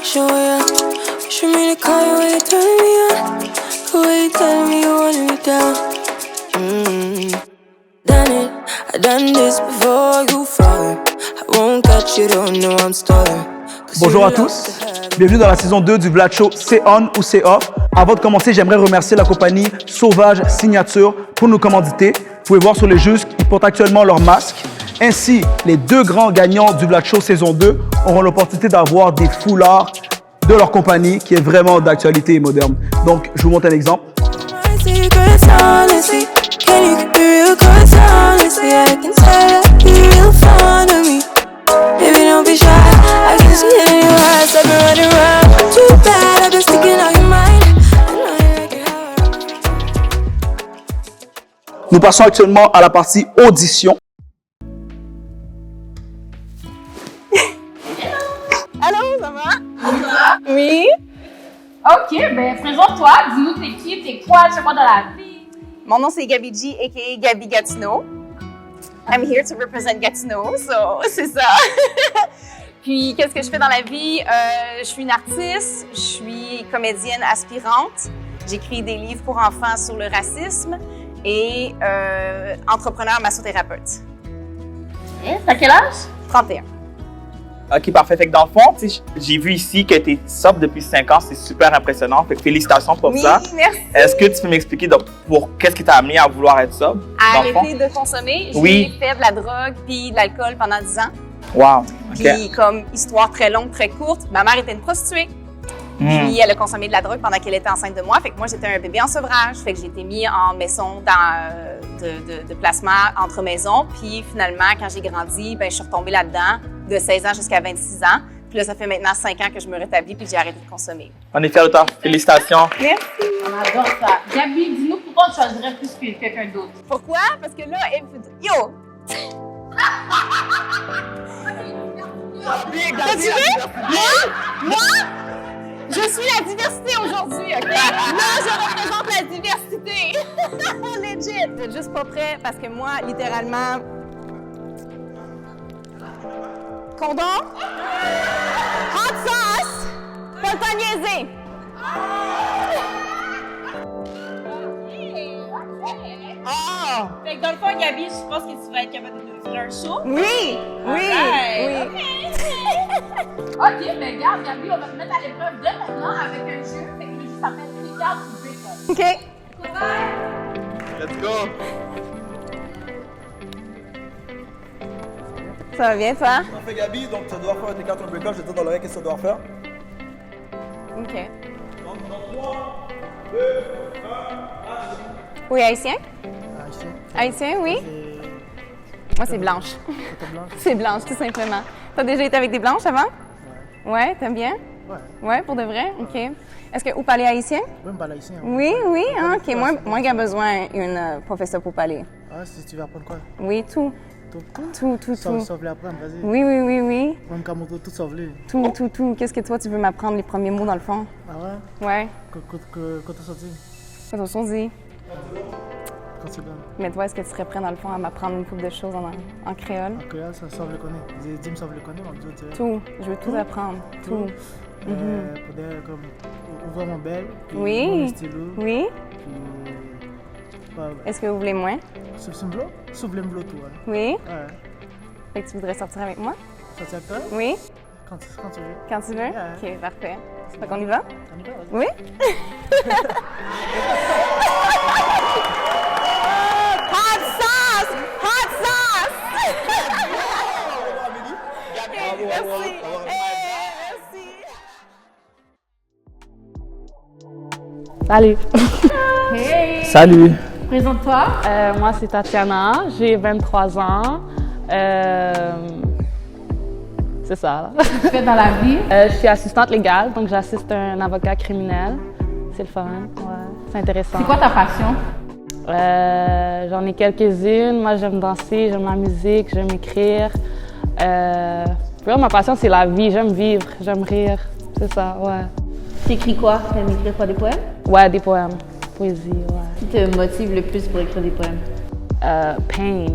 showing ya. Wish for me to call you when you're turning me on. The way you telling me you want me down. Done it, I done this before you falling. I won't catch you, don't know I'm stalling. Bonjour à tous, bienvenue dans la saison 2 du Vlad Show C'est On ou C'est Off. Avant de commencer, j'aimerais remercier la compagnie Sauvage Signature pour nous commanditer. Vous pouvez voir sur les justes, ils portent actuellement leur masque. Ainsi, les deux grands gagnants du Vlad Show saison 2 auront l'opportunité d'avoir des foulards de leur compagnie qui est vraiment d'actualité et moderne. Donc, je vous montre un exemple. Nous passons actuellement à la partie audition. Allô, ça va? Oui. Ok, ben présente-toi, dis-nous t'es qui, t'es quoi, tu fais quoi dans la vie? Mon nom c'est Gabi G, a.k.a. Gabi Gatineau. I'm here to represent Gatineau, so c'est ça. Puis, qu'est-ce que je fais dans la vie? Je suis une artiste, je suis comédienne aspirante. J'écris des livres pour enfants sur le racisme et entrepreneur massothérapeute. T'as quel âge? 31. Ok, parfait. Fait que dans le fond, j'ai vu ici que tu es sobre depuis 5 ans. C'est super impressionnant. Fait que félicitations pour ça. Oui, merci. Est-ce que tu peux m'expliquer pour qu'est-ce qui t'a amené à vouloir être sobre? Arrêter de consommer. Oui. J'ai fait de la drogue puis de l'alcool pendant 10 ans. Wow. Puis, comme histoire très longue, très courte, ma mère était une prostituée. Puis, elle a consommé de la drogue pendant qu'elle était enceinte de moi. Fait que moi, j'étais un bébé en sevrage. Fait que j'ai été mis en maison de placement entre maisons. Puis, finalement, quand j'ai grandi, ben, je suis retombée là-dedans de 16 ans jusqu'à 26 ans. Puis là, ça fait maintenant 5 ans que je me rétablis puis j'ai arrêté de consommer. On est fiers de toi. Félicitations. Merci. On adore ça. Gabi, dis-nous pourquoi tu choisirais plus que quelqu'un d'autre? Pourquoi? Parce que là, yo! T'as-tu vu? Moi? Je suis la diversité aujourd'hui, OK? Là, je représente la diversité. Legit. Vous êtes juste pas prêts parce que moi, littéralement... Condom? Hot sauce? Pas le temps de niaiser. Oh! Fait que dans le fond, Gabi, je pense que tu vas être capable de nous faire un show. Oui! Oui! Alright, Oui! Ok, ben regarde, Gabi, on va te mettre à l'épreuve dès maintenant avec un jeu. Fait que le jeu s'appelle Regarde ou Break-up. OK. Let's go. Ça va bien, toi? Parfait, Gabi, donc tu dois faire tes cartes en break-up. Je vais te dire dans l'oreille qu'est-ce que tu dois faire. OK. Donc, dans 3, 2, 1, action. Oui, haïtien? Haïtien. Haïtien, oui? Moi, c'est blanche. C'est blanche, tout simplement. T'as déjà été avec des blanches avant? Ouais, t'aimes bien? Ouais. Ouais, pour de vrai? OK. Est-ce que vous parlez haïtien? Oui, je parle haïtien. Oui, oui, hein, OK. Moi, j'ai besoin d'une professeure pour parler. Ah, si tu veux apprendre quoi? Oui, tout. Tout. Sauf l'apprendre, vas-y. Oui. Même qu'à mon tour, tout sauve les. Tout. Qu'est-ce que toi, tu veux m'apprendre les premiers mots, dans le fond? Ah ouais? Ouais. Quand t'es sorti? Quand on s'en dit. Quand c'est bien. Mais toi, est-ce que tu serais prêt, dans le fond, à m'apprendre une couple de choses en créole? En créole, ça sauve le connaît. Les dîmes sauve le connaît, on dit direct. Tout. Je veux tout apprendre. Tout. Pour dire, comme, ouvrir mon bel. Oui. Mon stylo. Oui. Puis. Est-ce que vous voulez moins? Souffle le bleu, toi. Oui. Ouais. Fait que tu voudrais sortir avec moi? Sorti avec toi? Oui. Quand tu veux. Quand tu veux? Yeah. OK, parfait. Fait qu'on y va? On y va, vas-y. Oui? Hot sauce! Hot sauce! OK, merci. Merci. Salut. Hey! Salut. Présente-toi. Moi, c'est Tatiana. J'ai 23 ans. C'est ça. Là. Tu fais dans la vie? Je suis assistante légale, donc j'assiste un avocat criminel. C'est le fun. Ouais. C'est intéressant. C'est quoi ta passion? J'en ai quelques-unes. Moi, j'aime danser, j'aime la musique, j'aime écrire. Ma passion, c'est la vie. J'aime vivre, j'aime rire. C'est ça, ouais. T'écris quoi? T'aimes écrire quoi, des poèmes? Ouais, des poèmes. Poésie, ouais. Qui te motive le plus pour écrire des poèmes? Pain.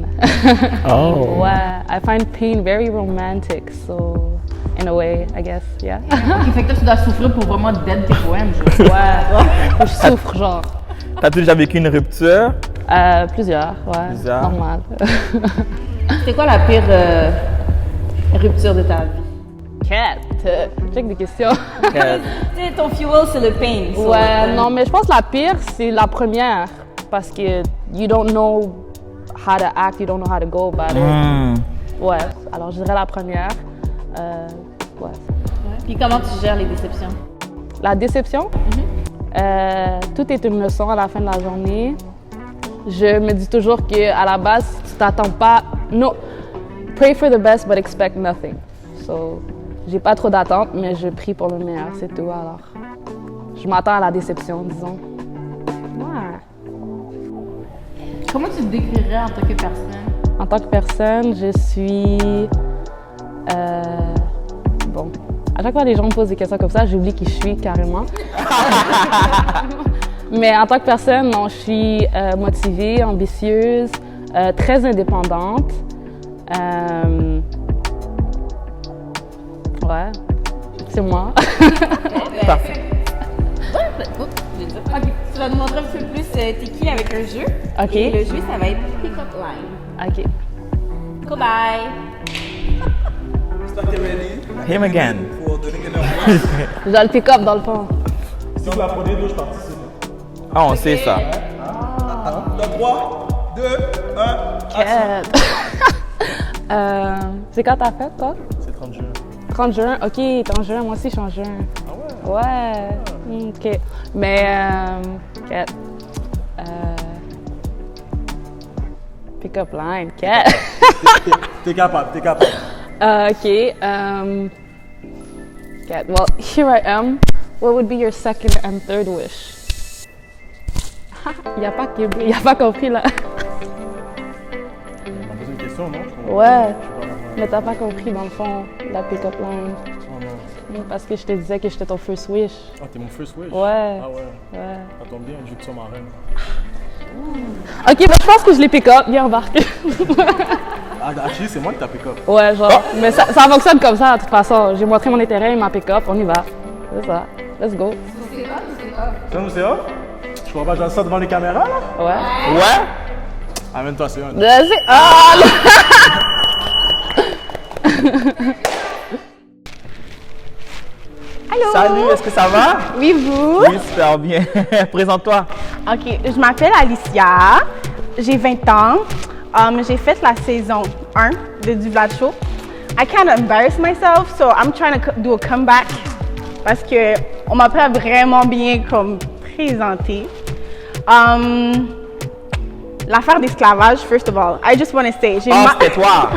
Oh. Ouais, I find pain very romantic, so in a way, I guess, yeah. Ok, fait que toi, tu dois souffrir pour vraiment dead tes poèmes, genre. Ouais, faut que je souffre, genre. T'as-tu déjà vécu une rupture? Plusieurs, ouais, Plusieurs. normal. C'est quoi la pire rupture de ta vie? Cat, check des questions. Tu sais, ton fuel, c'est le pain. so, Ouais, non, mais je pense que la pire, c'est la première. Parce que you don't know how to act, you don't know how to go about it. Ouais, alors je dirais la première. Ouais. Puis comment tu gères les déceptions? La déception, tout est une leçon à la fin de la journée. Je me dis toujours qu'à la base, tu t'attends pas. No, pray for the best, but expect nothing. So, j'ai pas trop d'attentes, mais je prie pour le meilleur, c'est tout. Alors, je m'attends à la déception, disons. Ouais. Comment tu te décrirais en tant que personne? En tant que personne, je suis. Bon. À chaque fois que les gens me posent des questions comme ça, j'oublie qui je suis carrément. Mais en tant que personne, non, je suis motivée, ambitieuse, très indépendante. Ouais, c'est moi. Parfait. Ok, tu vas nous montrer un peu plus t'es qui avec un jeu. OK. Et le jeu, ça va être Pick-up Line. OK. Goodbye. Him again. Je dois le pick-up dans le fond. Si vous la prenez, je participe. Ah, on sait ça. Dans 3, 2, 1. C'est quand t'as fait, toi? C'est 30 juin. 30 juin? OK, t'es en juin. Moi aussi, je suis en juin. Ah ouais? Ouais. OK. Mais, Kat, pick-up line, Kat. T'es capable, t'es capable. OK. Kat, well, here I am. What would be your second and third wish? Il a pas Kébé, il a pas compris, là. On m'a posé une question, non? Ouais. Mais t'as pas compris, dans le fond, la pick-up line. Oh non. Parce que je te disais que j'étais ton first wish. Ah, t'es mon first wish? Ouais. Ah ouais. Ouais. Ça tombe bien, je veux que tu sois ma reine. OK, mais je pense que je l'ai pick-up. Viens, embarque. Ah, actually, c'est moi qui t'as pick up. Ouais, genre. Mais ça fonctionne comme ça, de toute façon. J'ai montré mon intérêt, il m'a pick-up, on y va. C'est ça. Let's go. C'est un ou c'est off? Je crois pas que j'ai ça devant les caméras, là? Ouais. Ouais? Amène-toi, c'est un. Vas-y. Ah! Allô? Salut, est-ce que ça va? Oui, vous? Oui, super bien. Présente-toi. OK, je m'appelle Alicia, j'ai 20 ans. J'ai fait la saison 1 de Du Vlad Show. I kind of embarrassed myself, so I'm trying to do a comeback parce que on m'a pas vraiment bien comme présenté. L'affaire d'esclavage, first of all, I just want to say, C'était toi.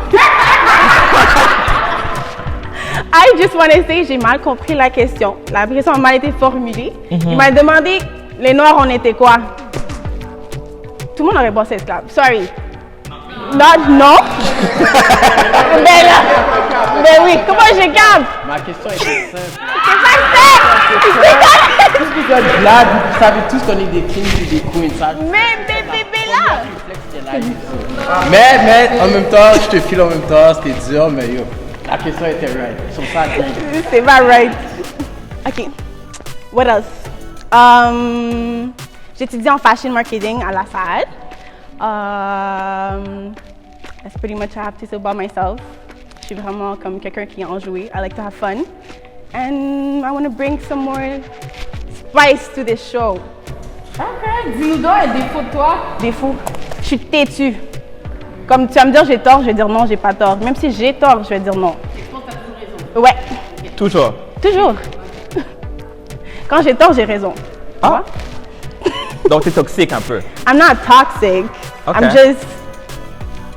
I just want to say, j'ai mal compris la question. La question a mal été formulée. Il m'a demandé, les Noirs, on était quoi? Tout le monde aurait pensé esclave. Sorry. Non? Mais là, mais oui, comment je capte? Ma question était simple. C'est pas ça! Tous les gars de Vlad, vous savez tous qu'on est des kings et des queens. Ça, Mais bébé là! mais en même temps, je te file en même temps, c'était dur, mais yo, la question était right. Sur ça, C'est pas right. OK. What else? J'étudie en fashion marketing à La Salle. That's pretty much I have to say about myself. Je suis vraiment comme quelqu'un qui est enjoué. I like to have fun. And I want to bring some more spice to this show. OK, dis-nous donc un défaut de toi. Défaut, je suis têtue. Comme tu vas me dire j'ai tort, je vais dire non, j'ai pas tort. Même si j'ai tort, je vais dire non. Je pense que t'as toujours raison. Ouais, Toujours. toujours. Quand j'ai tort, j'ai raison. Tu vois? Donc, t'es toxique un peu. I'm not toxic. Okay.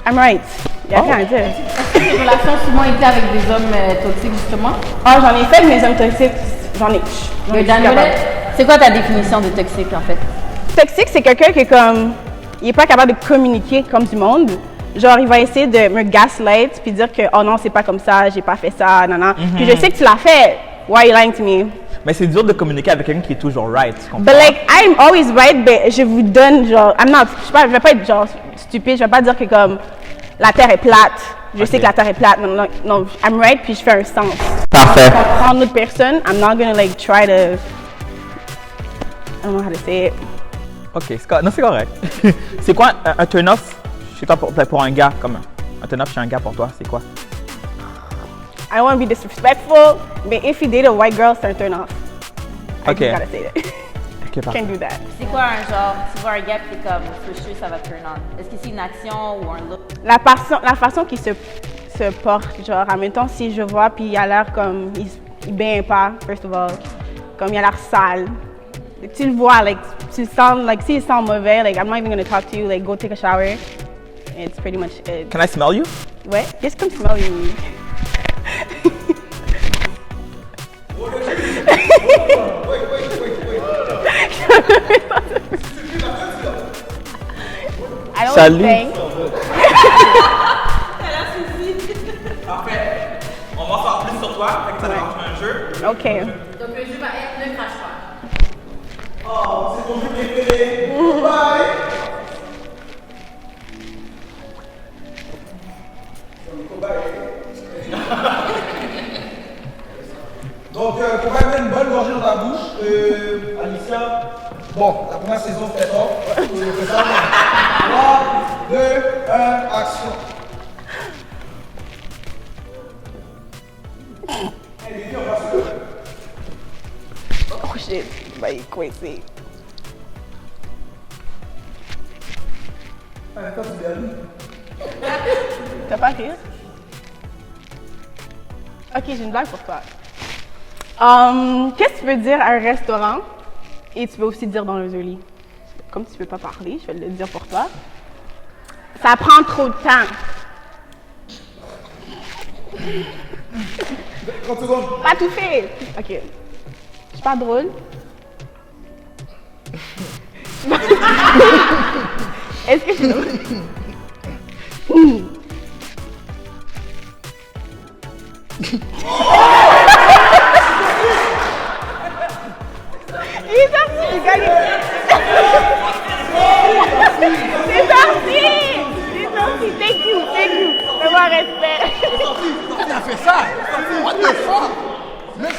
I'm right. Il n'y a rien à dire. Est-ce que tes relations ont souvent été avec des hommes toxiques, justement? Ah, j'en ai fait, mais les hommes toxiques, j'en ai. Mais c'est quoi ta définition de toxique, en fait? Toxique, c'est quelqu'un qui est comme. Il n'est pas capable de communiquer comme du monde. Genre, il va essayer de me gaslight puis dire que, oh non, c'est pas comme ça, j'ai pas fait ça, non. Puis je sais que tu l'as fait. Why are you lying to me? Mais c'est dur de communiquer avec quelqu'un qui est toujours right. Tu comprends? But like, I'm always right, but je vous donne, genre, je vais pas être genre stupide, je vais pas dire que comme la terre est plate. Je sais que la terre est plate. Non, I'm right, puis je fais un sens. Parfait. Comprendre l'autre personne, I'm not gonna like try to. I don't know how to say it. OK, c'est correct. C'est quoi un turn-off chez toi pour un gars, comme un turn-off chez un gars pour toi, c'est quoi? I don't want to be disrespectful, but if you date a white girl, c'est un turn off. I Okay. just gotta say that. OK, parfait. Can't do that. C'est quoi un genre, tu vois un gars qui est comme, for sure, ça va turn on? Est-ce que c'est une action ou un look? La façon qu'il se porte, genre, admettons, si je vois, puis il a l'air comme, il baigne pas, first of all, comme il a l'air sale. Tu le vois, like, tu le sens, like, s'il sent mauvais, like, I'm not even gonna talk to you, like, go take a shower. It's pretty much it. Can I smell you? Ouais, just come smell you. I don't Salut. think. Parfait. On va en savoir plus sur toi, fait que ça va être un jeu. OK. Donc le jeu va être ne crache pas. Oh, c'est ton jeu préféré. Bye. Donc, pour mettre une bonne gorgée dans ta bouche, Alicia, bon, la première saison fait fort. 3, 2, 1, action. Oh shit, my crazy. Attends, tu viens. T'as pas rire? Ok, j'ai une blague pour toi. Qu'est-ce que tu peux dire à un restaurant et tu peux aussi dire dans le lit? Comme tu peux pas parler, je vais le dire pour toi. Ça prend trop de temps. 30 secondes. Pas tout fait. Ok. Je suis pas drôle. Est-ce que je suis drôle? Il est sorti, j'ai gagné. C'est sorti. C'est sorti. Thank you. Fais-moi respect. Il a fait ça! What the fuck? Mais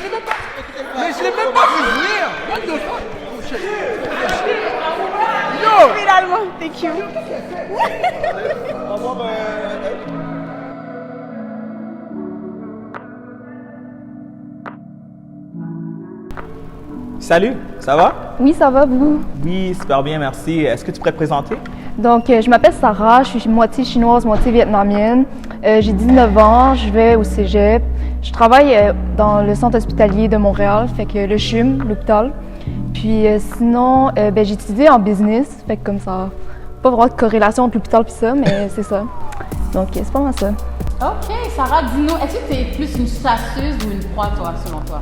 je l'ai même pas vu venir! What the fuck? Oh, shit. Yo! Finalement, thank you. Salut, ça va? Oui, ça va, vous? Oui, super bien, merci. Est-ce que tu pourrais te présenter? Donc, je m'appelle Sarah, je suis moitié chinoise, moitié vietnamienne. J'ai 19 ans, je vais au cégep. Je travaille dans le centre hospitalier de Montréal, fait que le CHUM, l'hôpital. Puis sinon, j'ai étudié en business, fait que comme ça, pas vraiment de corrélation entre l'hôpital et ça, mais c'est ça. Donc, c'est pas mal ça. Ok, Sarah, dis-nous, est-ce que tu es plus une chasseuse ou une proie, toi, selon toi?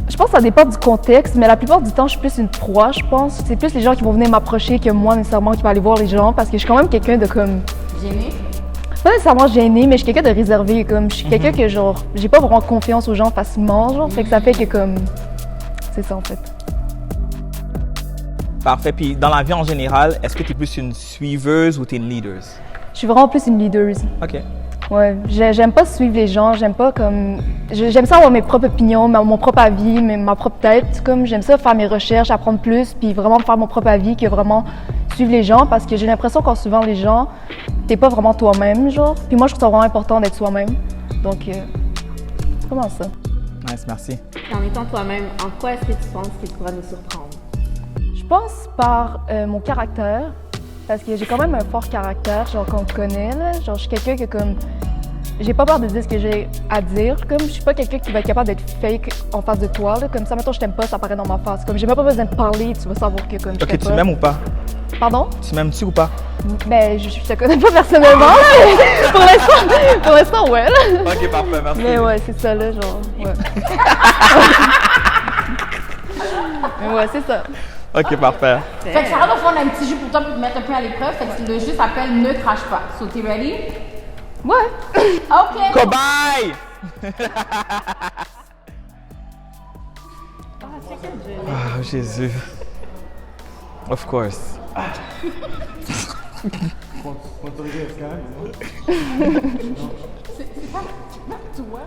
Je pense que ça dépend du contexte, mais la plupart du temps, je suis plus une proie, je pense. C'est plus les gens qui vont venir m'approcher que moi, nécessairement, qui va aller voir les gens, parce que je suis quand même quelqu'un de comme... Gênée? Pas nécessairement gênée, mais je suis quelqu'un de réservé, comme... Je suis quelqu'un que, genre, j'ai pas vraiment confiance aux gens facilement, genre, fait que ça fait que, comme... C'est ça, en fait. Parfait. Puis dans la vie en général, est-ce que tu es plus une suiveuse ou tu es une leader? Je suis vraiment plus une leader. OK. Ouais, j'aime pas suivre les gens, j'aime pas comme... J'aime ça avoir mes propres opinions, mon propre avis, ma propre tête, comme j'aime ça faire mes recherches, apprendre plus, puis vraiment faire mon propre avis que vraiment suivre les gens, parce que j'ai l'impression qu'en suivant les gens, t'es pas vraiment toi-même, genre. Puis moi, je trouve ça vraiment important d'être soi-même. Donc, c'est vraiment ça. Nice, merci. En étant toi-même, en quoi est-ce que tu penses que tu pourras nous surprendre? Je pense par mon caractère, parce que j'ai quand même un fort caractère, genre qu'on me connaît, là. Genre, je suis quelqu'un que comme... J'ai pas peur de dire ce que j'ai à dire, comme je suis pas quelqu'un qui va être capable d'être fake en face de toi, là. Comme ça, mettons, je t'aime pas, ça apparaît dans ma face. Comme j'ai même pas besoin de parler, tu vas savoir que comme je OK, t'aime tu pas. m'aimes ou pas? Pardon? Tu m'aimes-tu ou pas? Ben, je te connais pas personnellement, là. Pour l'instant, ouais, là. OK, parfait, merci. Mais ouais, c'est ça, là, genre, ouais. Mais ouais, c'est ça. OK, parfait. Fait que Sarah, dans le fond, on a un petit jeu pour toi pour te mettre un peu à l'épreuve. Fait que le jeu s'appelle Ne crache pas. So, t'es ready? Ouais. OK. Cobaye! Oh, Jésus. Of course. Sponsorisé FK, non? C'est pas toi.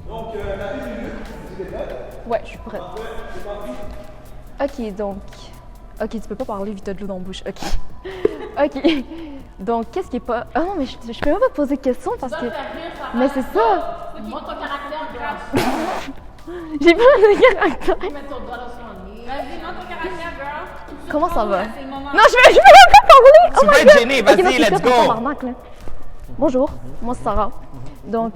Donc, la minute, vous êtes prête? Ouais, je suis prête. Ok, donc. Ok, tu peux pas parler vite, t'as de l'eau dans la bouche. Ok. Ok. Donc, qu'est-ce qui est pas. Ah non, mais je peux même pas te poser de questions parce que. Mais c'est ça! Montre ton caractère, girl. J'ai pas de caractère! Mets ton doigt dans son nez. Vas-y, montre ton caractère, girl. Comment ça va? C'est le moment. Non, je peux même pas parler! Tu Oh my peux être God! gêné, Ok, vas-y, non, c'est let's ça, go. c'est tabarnak, là. Bonjour, moi c'est Sarah. Donc.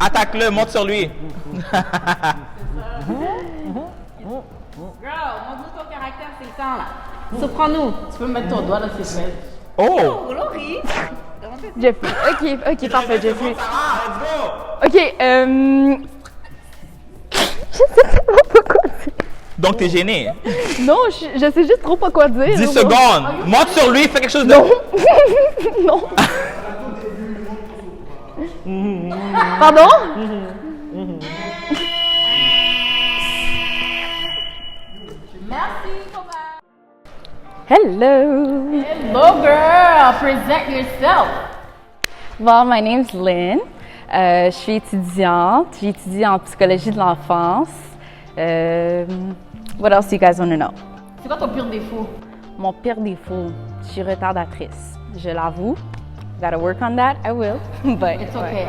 Attaque-le, monte sur lui. Girl, montre-nous ton caractère, c'est le temps là. Surprends-nous. Tu peux mettre ton doigt dans ses fesses. Oh! Laurie. Jeffrey. Ok, parfait, Jeffrey. Let's go! Ok, je sais tellement pas quoi dire. Donc, t'es gêné. Non, je sais juste trop pas quoi dire. 10 secondes. Monte sur lui, fais quelque chose de... Non. Non. Pardon? Merci, Coba. Hello. Hello, girl. Present yourself. Well, my name's Lynn. Je suis étudiante. J'étudie en psychologie de l'enfance. What else do you guys want to know? C'est quoi ton pire défaut? Mon pire défaut, je suis retardatrice. Je l'avoue. Gotta work on that. I will. But, It's okay,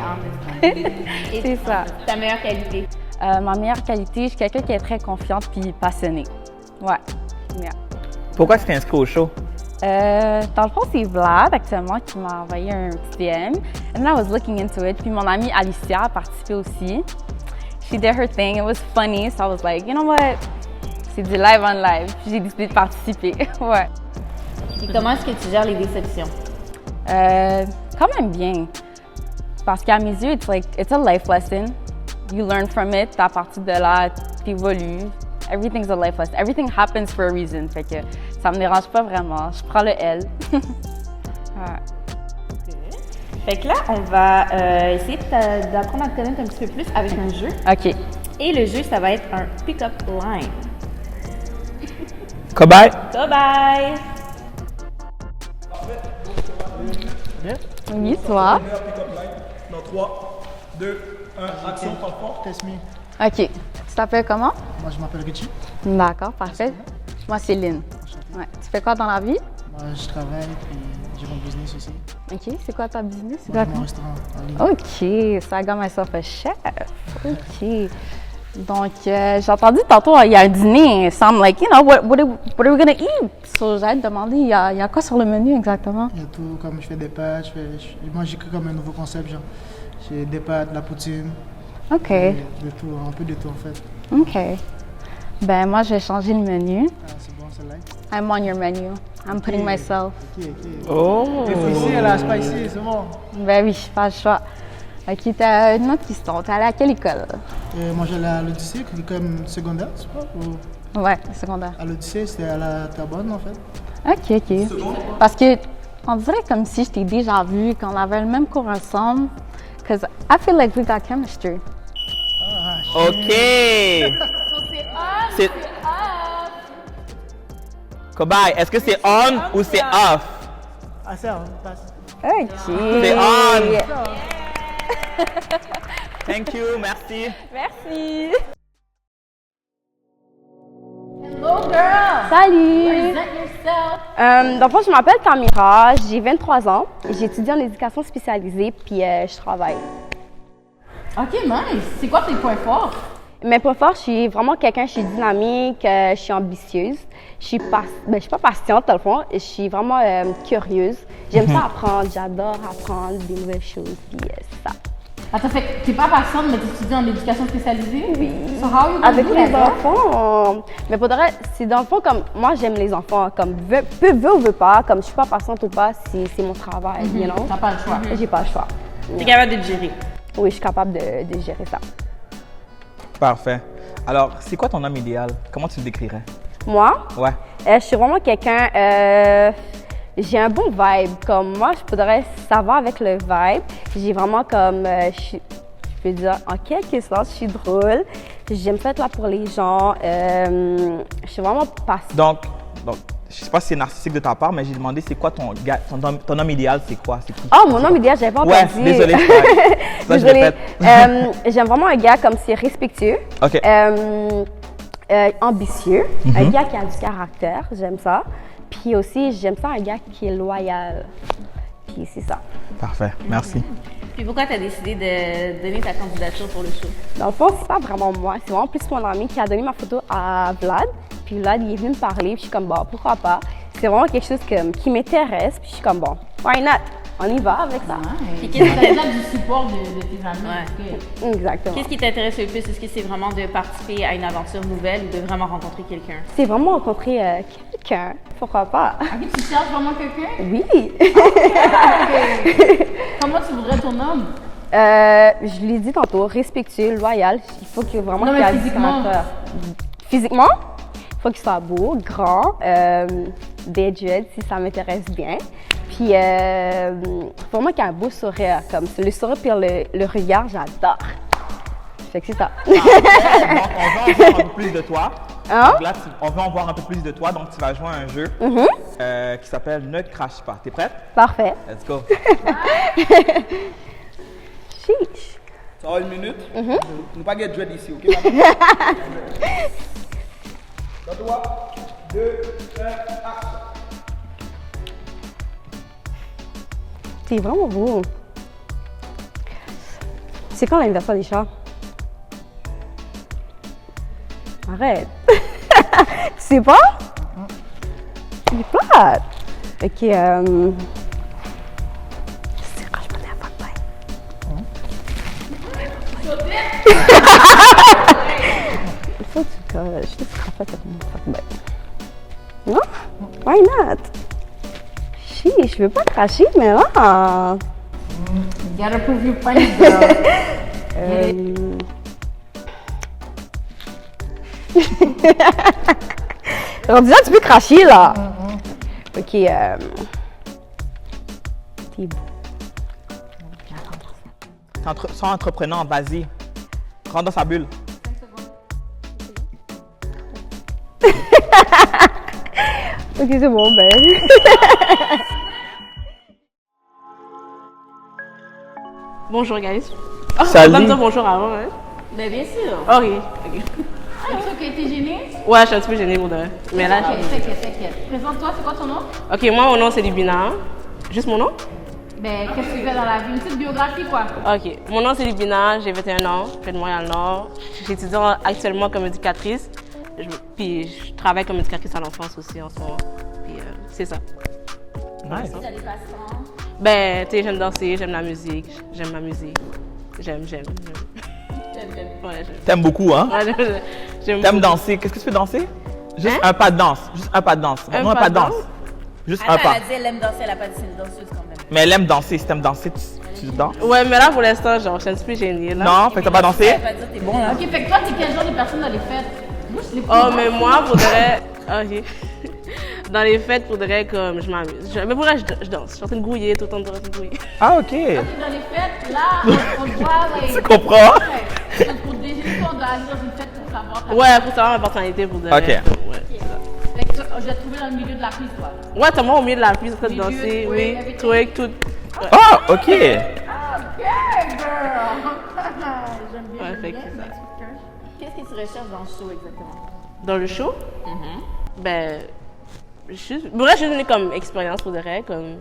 ouais. C'est ça. Ta meilleure qualité? Ma meilleure qualité, je suis quelqu'un qui est très confiante puis passionnée. Ouais. Yeah. Pourquoi tu t'es inscrit au show? Dans le fond, c'est Vlad actuellement qui m'a envoyé un petit DM. And then I was looking into it. Puis mon amie Alicia a participé aussi. She did her thing. It was funny. So I was like, you know what? C'est du live on live. Puis j'ai décidé de participer. Ouais. Et comment est-ce que tu gères les déceptions? Quand même bien. Parce qu'à mes yeux, it's a life lesson. You learn from it. À partir de là, tu évolues. Everything's a life lesson. Everything happens for a reason. Fait que ça me dérange pas vraiment. Je prends le L. Ouais. Fait que là, on va essayer d'apprendre à te connaître un petit peu plus avec un jeu. OK. Et le jeu, ça va être un pick-up line. Cobaye. Bye-bye! Oui, toi. Dans 3, 2, 1, action, temps fort. Test me. OK. Tu t'appelles comment? Moi, je m'appelle Richie. D'accord, parfait. Moi, c'est Lynn. Ouais. Tu fais quoi dans la vie? Moi, je travaille puis j'ai mon business aussi. OK. C'est quoi ta business? C'est Moi, quoi j'ai mon restaurant en ligne. OK. So I got myself a chef. OK. Donc, j'ai entendu tantôt, il y a un dîner. It sounds like, you know, what are we gonna eat? So, j'allais te demander, il y a quoi sur le menu exactement? Il y a tout, comme je fais des pâtes, moi j'écris comme un nouveau concept, genre. J'ai des pâtes, de la poutine. OK. De tout, un peu de tout en fait. OK. Ben, moi, je vais changer le menu. Ah, c'est bon, c'est like. I'm on your menu. I'm putting myself. Ok. Oh! T'es ici, là, spicy, c'est bon. Ben oui, pas le choix. OK, t'as une autre question. T'es allé à quelle école? Moi, j'allais à l'Odyssée, comme secondaire, tu sais pas? Ouais, secondaire. À l'Odyssée, c'était à la Terrebonne, en fait. OK. Parce que on dirait comme si je t'ai déjà vu, qu'on avait le même cours ensemble. Because I feel like we got chemistry. OK! C'est... Cobaye, est-ce que c'est on ou c'est off? Ah, c'est on, passe. OK. C'est on! Thank you, merci. Merci. Hello, girl. Salut. Present yourself. Dans le fond, je m'appelle Tamira, j'ai 23 ans, j'étudie en éducation spécialisée, puis je travaille. OK, nice. C'est quoi tes points forts? Mes points forts, je suis vraiment quelqu'un, je suis dynamique, je suis ambitieuse, je suis pas patiente dans le fond, je suis vraiment curieuse. J'aime ça apprendre, j'adore apprendre des nouvelles choses, puis c'est ça. Attends, fait que t'es pas patiente, mais t'étudies en éducation spécialisée? Oui. So how you gonna Avec do les that, girl? enfants, mais pour de vrai, c'est dans le fond comme, moi j'aime les enfants, comme veut ou veut pas, comme je suis pas patiente ou pas, c'est mon travail, you know? T'as pas le choix. J'ai pas le choix. T'es capable de te gérer. Oui, je suis capable de gérer ça. Parfait. Alors, c'est quoi ton homme idéal? Comment tu le décrirais? Moi, Ouais. je suis vraiment quelqu'un, j'ai un bon vibe. Comme moi, je pourrais, ça va avec le vibe. J'ai vraiment comme, je Je peux dire, en quelque sorte, je suis drôle. J'aime ça être là pour les gens. Je suis vraiment passionnée. Donc, je sais pas si c'est narcissique de ta part, mais j'ai demandé c'est quoi ton homme idéal, c'est quoi? C'est qui? Oh, mon homme idéal, j'avais pas Ouais, entendu. désolé. Ça, je Désolée. répète. J'aime vraiment un gars comme c'est respectueux, OK. ambitieux, un gars qui a du caractère, j'aime ça. Puis aussi, j'aime ça un gars qui est loyal. Puis c'est ça. Parfait, merci. Puis pourquoi tu as décidé de donner ta candidature pour le show? Dans le fond, c'est pas vraiment moi, c'est vraiment plus mon ami qui a donné ma photo à Vlad. Puis Vlad, il est venu me parler, puis je suis comme, bon, pourquoi pas? C'est vraiment quelque chose qui m'intéresse, puis je suis comme, bon, why not? On y va avec ça. Puis qu'est-ce que tu as du support de tes amis? Ouais. Exactement. Qu'est-ce qui t'intéresse le plus? Est-ce que c'est vraiment de participer à une aventure nouvelle ou de vraiment rencontrer quelqu'un? C'est vraiment rencontrer quelqu'un, pourquoi pas? Ok, tu cherches vraiment quelqu'un? Oui. Comment tu voudrais ton homme? Je l'ai dit tantôt, respectueux, loyal. Il faut qu'il vraiment Non, qu'il mais ait du physiquement? caractère. Physiquement, il faut qu'il soit beau, grand, des dreads si ça m'intéresse bien. Puis, vraiment qu'il ait un beau sourire, comme le sourire puis le regard, j'adore. Fait que c'est ça. Donc, on veut en voir un peu plus de toi. Hein? Donc là, on veut en voir un peu plus de toi, donc tu vas jouer à un jeu qui s'appelle Ne crache pas. T'es prête? Parfait. Let's go. Chiche. Ça va 1 minute? Nous pas get dread ici, ok? Dans 3, 2, 1, action. T'es vraiment beau. C'est quand l'anniversaire des chats? Arrête. Tu sais pas? Il est plate. Ok, c'est quand je prenais un fuck bye. Il faut que tu coches. Je te ferai pas tellement fuck bye. Non? Why not? Chiche, je veux pas cracher, mais là. You gotta prove you're funny, girl. On dirait que tu peux cracher, là. Ok, t'es beau. Sois entreprenant, vas-y. Rentre dans sa bulle. Ok, c'est bon, ben. Bonjour, guys. Salut. On va me dire bonjour avant, hein? Ben bien sûr. Ok. Ah, tu sais que t'es gênée? Ouais, je suis un petit peu gênée pour de vrai. Mais là, Ok, t'inquiète. Présente-toi, c'est quoi ton nom? Ok, moi, mon nom, c'est Libina. Juste mon nom? Ben, qu'est-ce que tu fais dans la vie? Une petite biographie, quoi. Ok, mon nom, c'est Libina, j'ai 21 ans, je fais de Montréal-Nord. J'étudie actuellement comme éducatrice. Puis je travaille comme éducatrice à l'enfance aussi en ce moment. Puis c'est ça. Nice. Tu as des passe-temps? Ben, tu sais, j'aime danser, j'aime la musique, j'aime m'amuser. J'aime. Ouais, j'aime. T'aimes beaucoup, hein? Ouais, j'aime T'aimes beaucoup. danser. Qu'est-ce que tu peux danser? Juste Hein? un pas de danse. Juste un pas de danse. Un Non, un pas pas de de danse. danse? Juste Attends, un pas. elle a dit elle aime danser, elle a pas dit c'est une danseuse quand même. Mais elle aime danser. Si t'aimes danser, tu danses. Ouais, mais là, pour l'instant, genre, je suis un petit peu gênée, là. Non, fait que t'as pas dansé? Elle va dire t'es bon là. Ok, fait que toi, t'es quel genre de personne dans les fêtes? Moi, je l'ai Oh, mais moi, faudrait. Ok. Dans les fêtes, faudrait comme je m'amuse. Mais pour vrai, je danse. Je suis en train de grouiller tout le temps, en train de grouiller. Ah, ok. Ok, dans les fêtes, là, on te voit, like, Tu comprends? ouais, pour déjeuner, toi, on doit aller dans une fête pour savoir. Ouais, pour savoir ma personnalité, pour de vrai. Ok. Ouais, c'est ça. Fait que je vais te trouver dans le milieu de la piste, quoi. Ouais, t'as moi au milieu de la piste, en train de Milieu, danser, twerk, oui. everything. Twerk, tout. Ah, ok. Ok, girl! J'aime bien. Ouais, fait que j'aime bien. c'est ça. Qu'est-ce que tu recherches dans le show exactement? Dans le show, ben, bref, je suis venue comme expérience pour de vrai, comme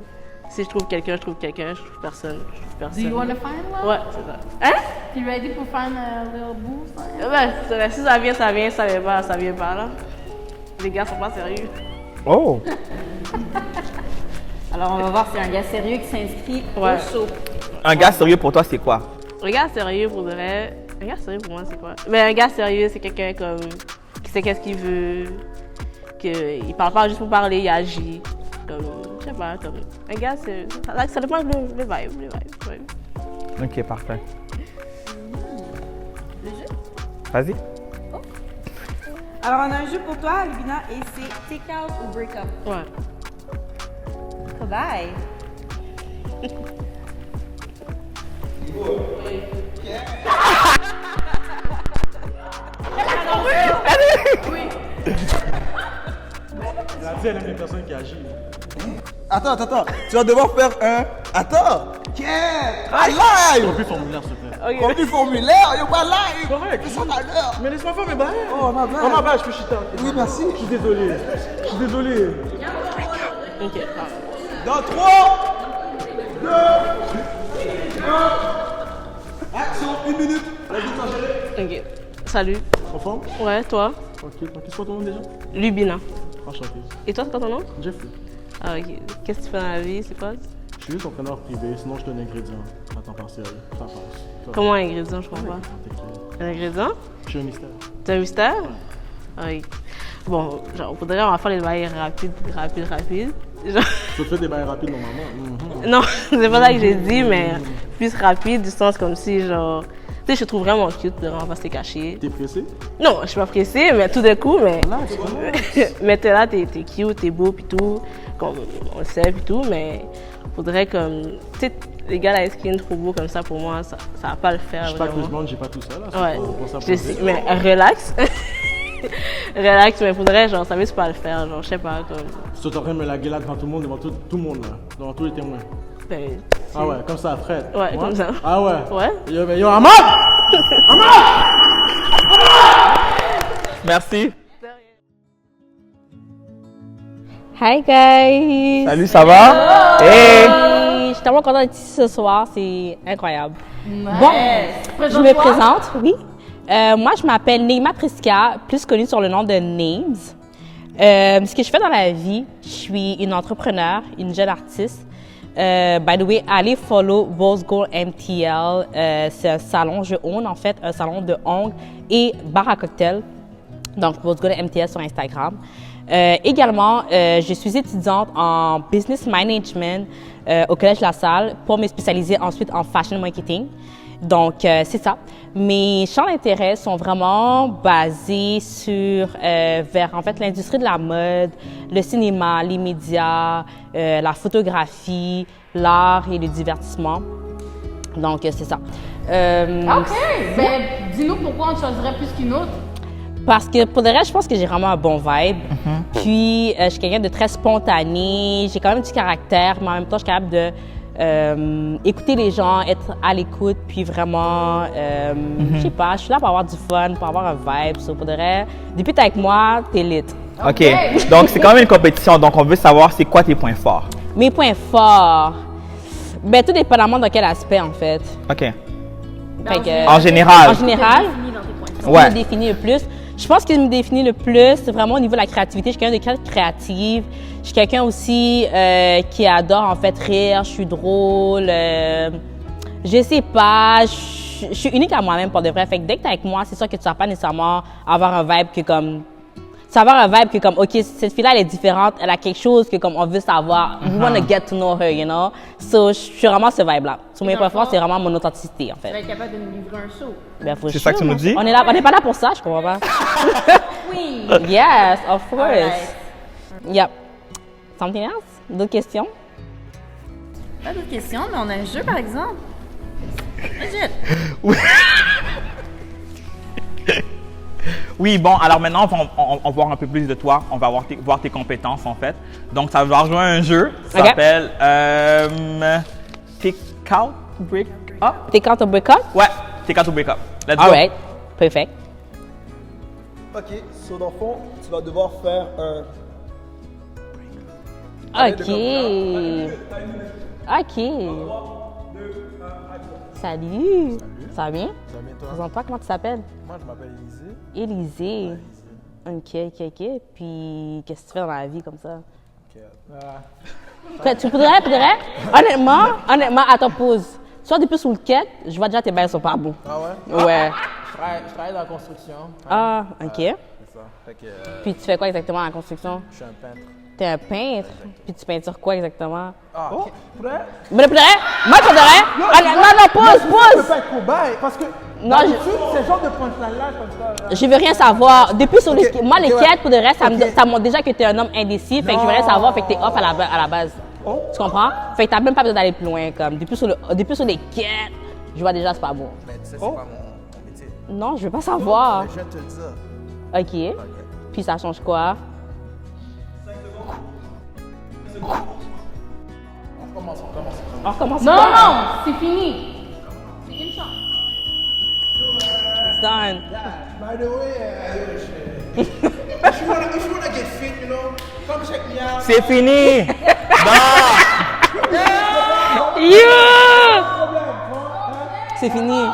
si je trouve quelqu'un, je trouve quelqu'un, je trouve personne, je trouve Do personne. you wanna find love? Ouais, c'est ça. Hein? You ready for find a little boo? Ouais, c'est vrai, si ça vient, ça vient, si ça vient pas, ça vient pas, là. Les gars sont pas sérieux. Oh. Alors on va voir si c'est un gars sérieux qui s'inscrit Ouais. au show. Un gars sérieux pour toi, c'est quoi? Un gars sérieux pour de vrai, un gars sérieux pour moi, c'est quoi? Ben, un gars sérieux, c'est quelqu'un comme, qui sait qu'est-ce qu'il veut, qu'il parle pas juste pour parler, il agit. Comme, je sais pas, comme, un gars, ça dépend le vibe. Ok, parfait. Le jeu? Vas-y. Alors on a un jeu pour toi, Lubina, et c'est take out ou break up. Ouais. Bye. Qui Elle a dit, elle aime les personnes qui agissent. Attends. Tu vas devoir faire un. Attends. Live! Remplis le formulaire, s'il te plaît. Remplis le formulaire, yo, pas live! Correct. Ils sont à l'heure! Mais laisse-moi faire mes bails. Oh, ma bad. Oh, ma bad, je peux chuter. Oui, merci. Je suis désolé. Ok. Dans 3, 2, 1. Action, 1 minute. Vas-y, Ok. Salut. En forme? Ouais, toi? Tranquille. Qu'est-ce que ton nom déjà? Lubina. Enchanté. Et toi, c'est quoi ton nom? Jeffrey. Ah, ok. Qu'est-ce que tu fais dans la vie? C'est quoi? Je suis juste entraîneur privé, sinon je donne un ingrédient à temps partiel. Ça passe. Comment un ingrédient? Je comprends pas. Un ingrédient? Je suis un mystère. C'est un mystère? Oui. Bon, genre, faudrait on va faire les bails rapides. Genre... Tu fais des bails rapides normalement. Non, c'est pas ça que j'ai dit, mais plus rapide, du sens comme si, genre... Tu sais, je te trouve vraiment cute de vraiment rester caché. T'es pressé? Non, je suis pas pressée, mais tout d'un coup, mais... mais t'es là, t'es cute, t'es beau, pis tout, comme on le sait, pis tout, mais faudrait comme... Tu sais, les gars, la skin trop beau comme ça, pour moi, ça va pas le faire. Je suis pas que je demande, j'ai pas tout ça, là. Ouais, Pour ça, je sais, mais relax. Relax, mais faudrait, genre, ça veut pas le faire, genre, je sais pas, comme... Tu t'es en train de me laguer là devant tout le monde, tout le monde, là, devant tous les témoins. Ben, ah ouais, comme ça, Fred. Ouais, comme ça. Ah ouais? Ouais. Yo, Ahmad! Merci. Hi guys! Salut, ça va? Hey! Je suis tellement contente d'être ici ce soir, c'est incroyable. Bon, je me présente, oui. Moi, je m'appelle Neima Prisca, plus connue sur le nom de Names. Ce que je fais dans la vie, je suis une entrepreneur, une jeune artiste. By the way, allez follow Rose Gold MTL. C'est un salon, je own en fait un salon de ongles et bar à cocktail. Donc, Rose Gold MTL sur Instagram. Également, je suis étudiante en business management au Collège La Salle pour me spécialiser ensuite en fashion marketing. Donc, c'est ça. Mes champs d'intérêt sont vraiment basés sur vers en fait l'industrie de la mode, le cinéma, les médias, la photographie, l'art et le divertissement. Donc, c'est ça. OK! Ben, dis-nous pourquoi on te choisirait plus qu'une autre. Parce que pour le reste, je pense que j'ai vraiment un bon vibe. Puis, je suis quelqu'un de très spontané. J'ai quand même du caractère, mais en même temps, je suis capable de écouter les gens, être à l'écoute, puis vraiment, je sais pas, je suis là pour avoir du fun, pour avoir un vibe. So, pour le reste, depuis que t'es avec moi, t'es lit. OK. Donc, c'est quand même une compétition. Donc, on veut savoir c'est quoi tes points forts. Mes points forts? Ben, tout dépendamment dans quel aspect, en fait. OK. Fait que, en général. En général, ce qui me définit le plus. Je pense que ce qui me définit le plus, c'est vraiment au niveau de la créativité. Je suis quelqu'un de créative. Je suis quelqu'un aussi qui adore en fait rire. Je suis drôle. Je sais pas. Je suis unique à moi-même pour de vrai. Fait que dès que t'es avec moi, c'est sûr que tu vas pas nécessairement avoir un vibe que comme... Tu vas avoir un vibe que comme, OK, cette fille-là, elle est différente. Elle a quelque chose que comme on veut savoir. We want to get to know her, you know? So, je suis vraiment ce vibe-là. Sur mes points forts, c'est vraiment mon authenticité, en fait. Tu vas être capable de nous livrer un show. Ben, c'est ça que tu nous dis? On n'est pas là pour ça, je comprends pas. Oui! Yes, of course. Alright. Yep. Something else? D'autres questions? Pas d'autres questions, mais on a un jeu, par exemple. Legit. Oui. Oui, bon, alors maintenant, on va voir un peu plus de toi. On va voir tes compétences, en fait. Donc, ça va rejoindre un jeu. Ça s'appelle Take Out, Break Up. Take Out or Break Up? Ouais, Take Out or Break Up. Let's go. All right. Perfect. Ok, so dans le fond, tu vas devoir faire un... OK. Salut. Ça va bien? Ça va bien, toi? Présente-toi, comment tu t'appelles? Moi, je m'appelle Élisée. OK. Puis, qu'est-ce que tu fais dans la vie comme ça? Tu pourrais, honnêtement, attends, pause. Soit depuis sous le quête, je vois déjà tes bails sont pas beaux. Ah ouais? Ouais. Je travaille dans la construction. Ah, OK. C'est ça. Fait que, Puis tu fais quoi exactement dans la construction? Je suis un peintre. T'es un peintre? Puis tu peintures quoi exactement? Ah, ok. Mais le pleurer? Moi, je pleurais? Non, pause! Je peux pas être cobaye parce que d'habitude, c'est le genre de punchline-là comme ça. Je veux rien savoir. Depuis sur les... Moi, les quêtes, pour de reste, ça montre déjà que t'es un homme indécis. Fait que je veux rien savoir, fait que t'es off à la base. Tu comprends? Fait que t'as même pas besoin d'aller plus loin. Comme. Depuis sur les quêtes, Je vois déjà, c'est pas bon. Mais tu sais, c'est pas mon métier. Non, je veux pas savoir. Mais je viens de te le dire. OK. Puis ça change quoi? On recommence. Non, non, c'est fini. C'est une chance. It's done. By the way, if you wanna get fit, you know, come check me out. C'est fini! Yeah! C'est fini.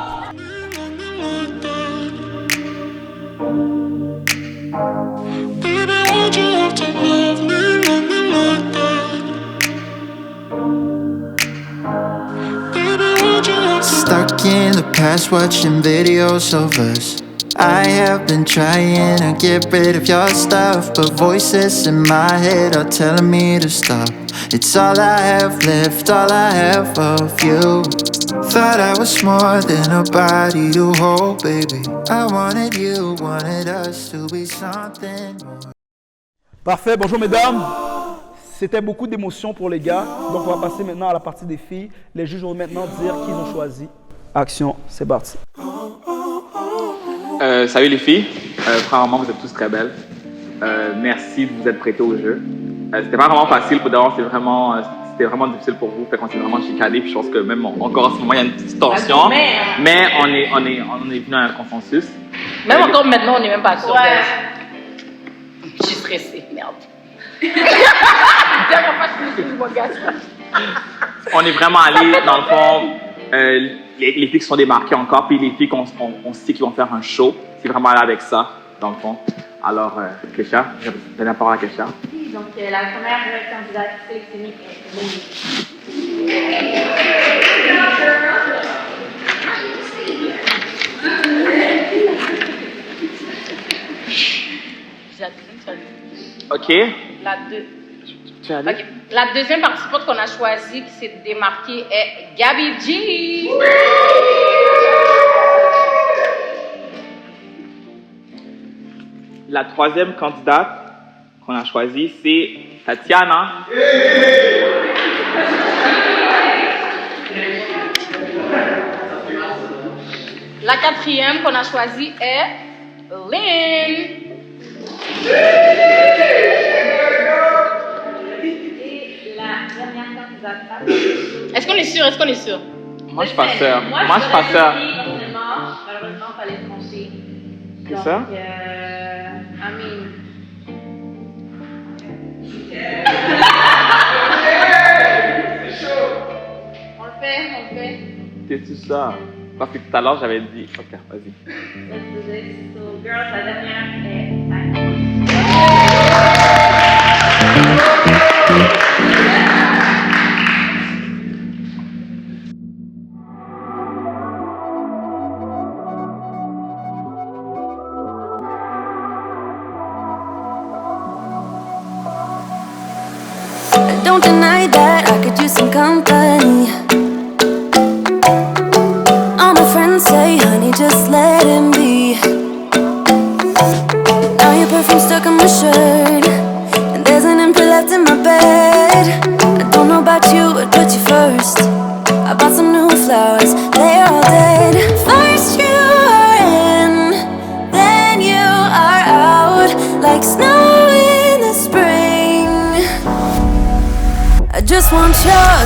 Stuck in the past watching videos of us. I have been trying to get rid of your stuff, but voices in my head are telling me to stop. It's all I have left, all I have of you. Thought I was more than a body to hold, baby. I wanted you, wanted us to be something more. Parfait, bonjour mesdames. C'était beaucoup d'émotions pour les gars. Donc on va passer maintenant à la partie des filles. Les juges vont maintenant dire qui ils ont choisi. Action, c'est parti. Salut les filles. Premièrement, vous êtes tous très belles. Merci de vous être prêtées au jeu. C'était pas vraiment facile pour d'abord, c'était vraiment difficile pour vous. Fait qu'on s'est vraiment chicané. Puis je pense que même encore en ce moment, il y a une petite tension. Mais on est venu à un consensus. Même encore maintenant, on n'est même pas sûr. Je suis stressée, merde. Dernière fois que je me suis dit, On est vraiment allé, dans le fond, les filles qui sont démarquées encore, puis les filles qu'on sait qu'ils vont faire un show. C'est vraiment allé avec ça, dans le fond. Alors, Kesha, je donne la parole à Kesha. Donc, la première candidate sélectionnée est OK. La deuxième participante qu'on a choisie qui s'est démarquée est Gabi G. La troisième candidate qu'on a choisie, c'est Tatiana. La quatrième qu'on a choisie est Lynn. Est-ce qu'on est sûr? Est-ce qu'on est sûr? Moi, je suis pas sûr. Moi, je suis pas sûr. Malheureusement, il fallait trancher. C'est ça? On le fait. T'es-tu ça? Parce que tout à l'heure, j'avais dit... OK, vas-y. Let's do this. So, girls, la dernière est... Don't deny that I could use some company. All my friends say, honey, just let him be. Now your perfume stuck on my shirt, and there's an empty left in my bed. I don't know about you, but put you first. I bought some new flowers, they're all dead. First you are in, then you are out, like snow in the spring. I just want your